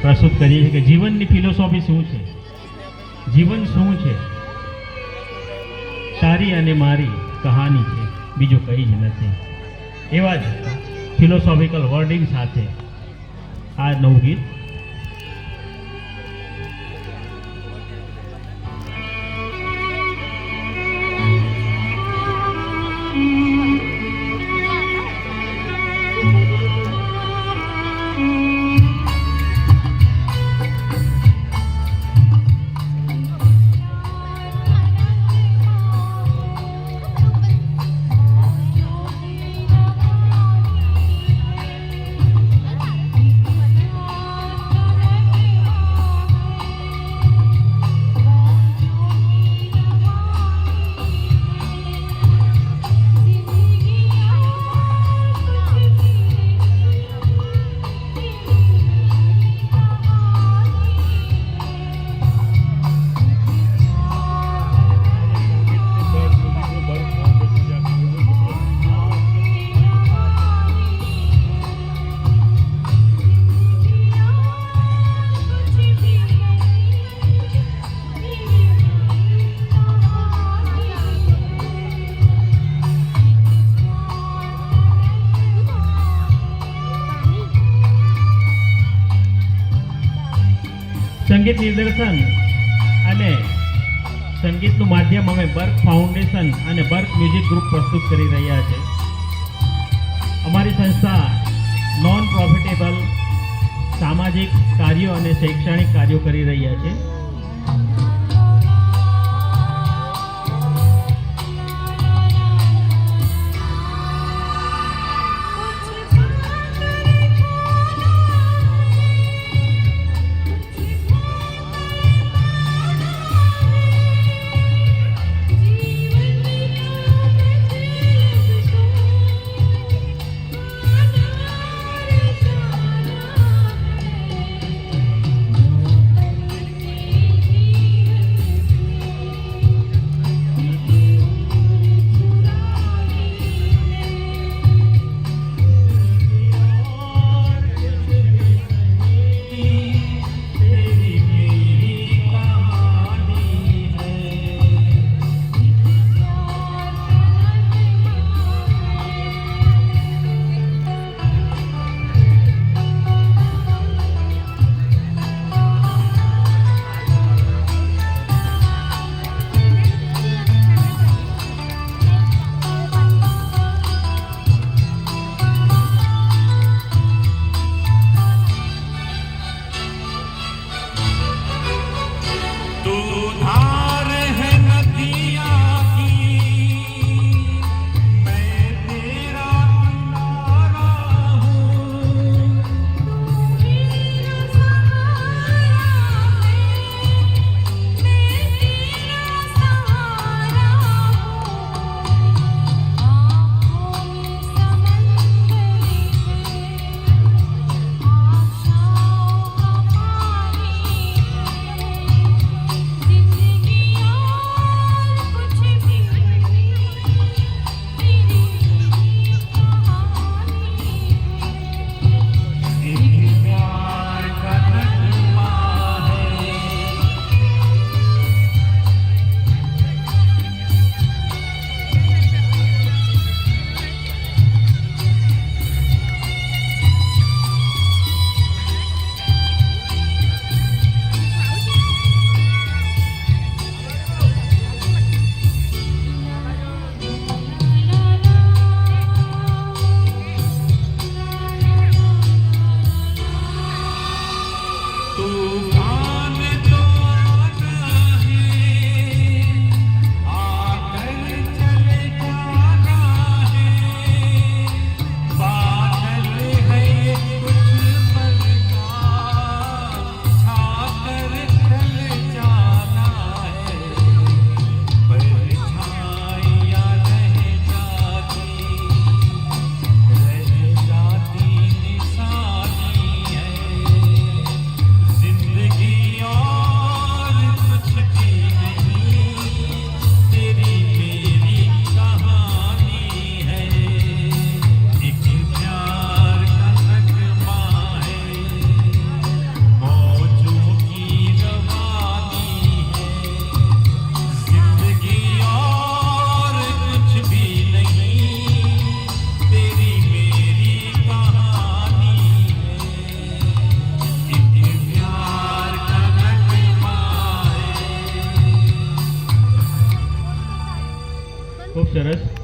પ્રસ્તુત કરીએ છીએ કે જીવનની ફિલોસોફી શું છે, જીવન શું છે, તારી અને મારી કહાની છે, બીજું કંઈ જ નથી. એવા જ ફિલોસોફિકલ વર્ડિંગ સાથે આ નવું ગીત સંગીત નિદર્શન અને સંગીતનું માધ્યમ અમે બર્ક ફાઉન્ડેશન અને બર્ક મ્યુઝિક ગ્રુપ પ્રસ્તુત કરી રહ્યા છે. અમારી સંસ્થા નોન પ્રોફિટેબલ સામાજિક કાર્યો અને શૈક્ષણિક કાર્યો કરી રહ્યા છે. સરસ